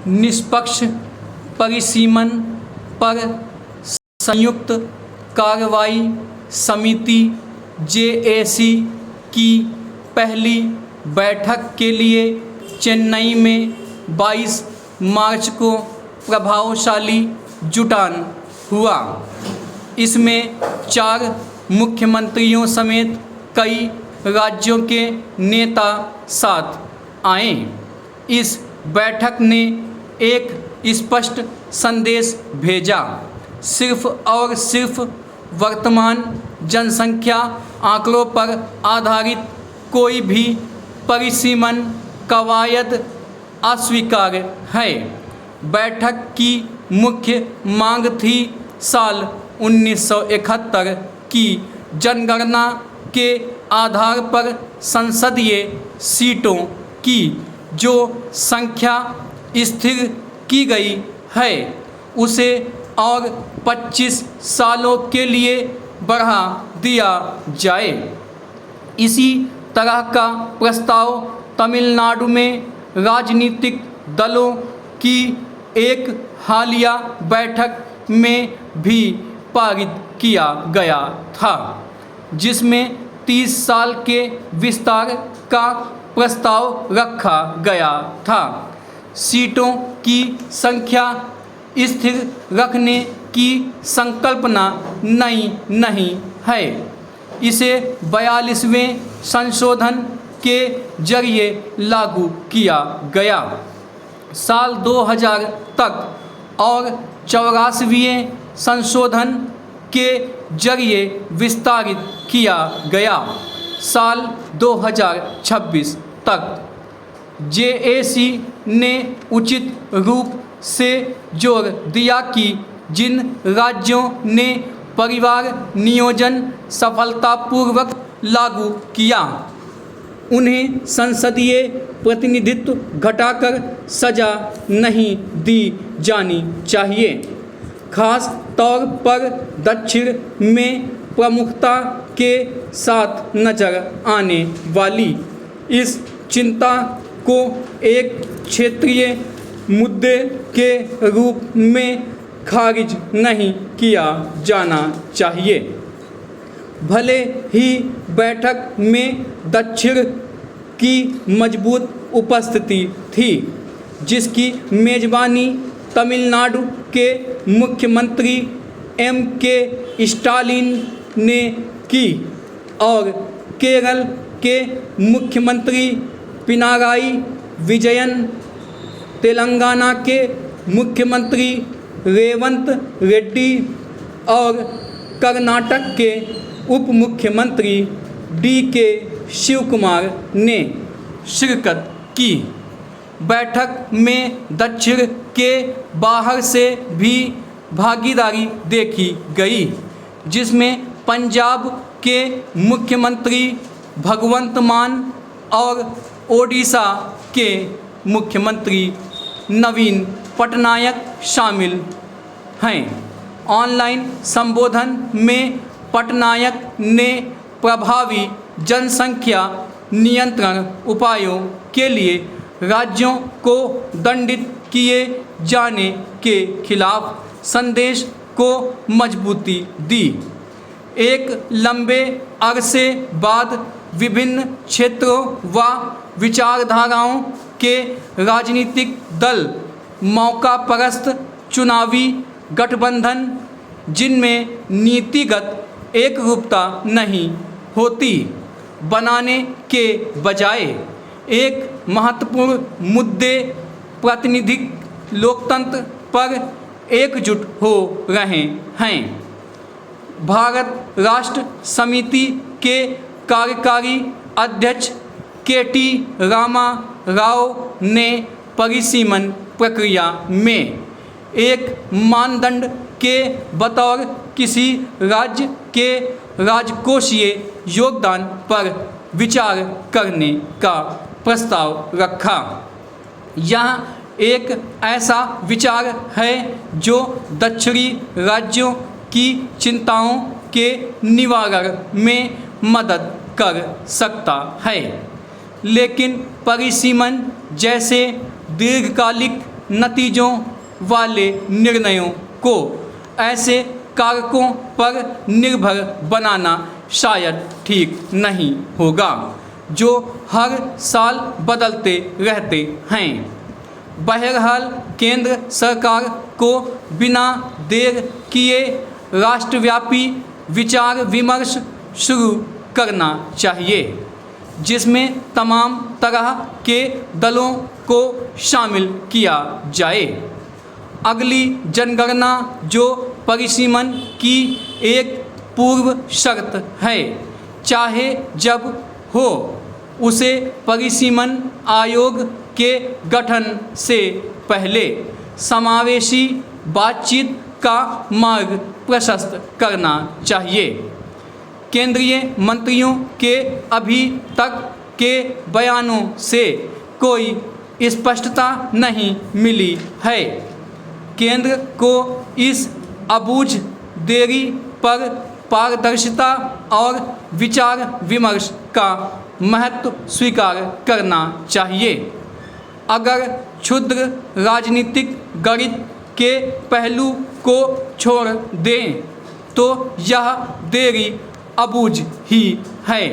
निष्पक्ष परिसीमन पर संयुक्त कार्रवाई समिति जेएसी की पहली बैठक के लिए चेन्नई में 22 मार्च को प्रभावशाली जुटान हुआ। इसमें 4 मुख्यमंत्रियों समेत कई राज्यों के नेता साथ आए। इस बैठक ने एक स्पष्ट संदेश भेजा, सिर्फ और सिर्फ वर्तमान जनसंख्या आंकड़ों पर आधारित कोई भी परिसीमन कवायद अस्वीकार्य है। बैठक की मुख्य मांग थी साल 1971 की जनगणना के आधार पर संसदीय सीटों की जो संख्या स्थिर की गई है उसे और 25 सालों के लिए बढ़ा दिया जाए। इसी तरह का प्रस्ताव तमिलनाडु में राजनीतिक दलों की एक हालिया बैठक में भी पारित किया गया था, जिसमें 30 साल के विस्तार का प्रस्ताव रखा गया था। सीटों की संख्या स्थिर रखने की संकल्पना नई नहीं है। इसे 42वें संशोधन के जरिए लागू किया गया साल 2000 तक और 84वें संशोधन के जरिए विस्तारित किया गया साल 2026 तक। जेएसी ने उचित रूप से जोर दिया कि जिन राज्यों ने परिवार नियोजन सफलतापूर्वक लागू किया उन्हें संसदीय प्रतिनिधित्व घटाकर सजा नहीं दी जानी चाहिए। खास तौर पर दक्षिण में प्रमुखता के साथ नजर आने वाली इस चिंता को एक क्षेत्रीय मुद्दे के रूप में खारिज नहीं किया जाना चाहिए। भले ही बैठक में दक्षिण की मजबूत उपस्थिति थी, जिसकी मेजबानी तमिलनाडु के मुख्यमंत्री एम.के. स्टालिन ने की और केरल के मुख्यमंत्री पिनाराई विजयन, तेलंगाना के मुख्यमंत्री रेवंत रेड्डी और कर्नाटक के उप मुख्यमंत्री डी.के. शिवकुमार ने शिरकत की। बैठक में दक्षिण के बाहर से भी भागीदारी देखी गई, जिसमें पंजाब के मुख्यमंत्री भगवंत मान और ओडिशा के मुख्यमंत्री नवीन पटनायक शामिल हैं। ऑनलाइन संबोधन में पटनायक ने प्रभावी जनसंख्या नियंत्रण उपायों के लिए राज्यों को दंडित किए जाने के खिलाफ संदेश को मजबूती दी। एक लंबे अरसे बाद विभिन्न क्षेत्रों व विचारधाराओं के राजनीतिक दल मौका परस्त चुनावी गठबंधन, जिनमें नीतिगत एकरूपता नहीं होती, बनाने के बजाय एक महत्वपूर्ण मुद्दे प्रातिनिधिक लोकतंत्र पर एकजुट हो रहे हैं। भारत राष्ट्र समिति के कार्यकारी अध्यक्ष के.टी. रामा राव ने परिसीमन प्रक्रिया में एक मानदंड के बतौर किसी राज्य के राजकोषीय योगदान पर विचार करने का प्रस्ताव रखा। यह एक ऐसा विचार है जो दक्षिणी राज्यों की चिंताओं के निवारण में मदद कर सकता है, लेकिन परिसीमन जैसे दीर्घकालिक नतीजों वाले निर्णयों को ऐसे कारकों पर निर्भर बनाना शायद ठीक नहीं होगा जो हर साल बदलते रहते हैं। बहरहाल केंद्र सरकार को बिना देर किए राष्ट्रव्यापी विचार विमर्श शुरू करना चाहिए जिसमें तमाम तरह के दलों को शामिल किया जाए। अगली जनगणना जो परिसीमन की एक पूर्व शर्त है, चाहे जब हो, उसे परिसीमन आयोग के गठन से पहले समावेशी बातचीत का मार्ग प्रशस्त करना चाहिए। केंद्रीय मंत्रियों के अभी तक के बयानों से कोई स्पष्टता नहीं मिली है। केंद्र को इस अबूझ देरी पर पारदर्शिता और विचार विमर्श का महत्व स्वीकार करना चाहिए। अगर क्षुद्र राजनीतिक गणित के पहलू को छोड़ दें तो यह देरी अबूझ ही है।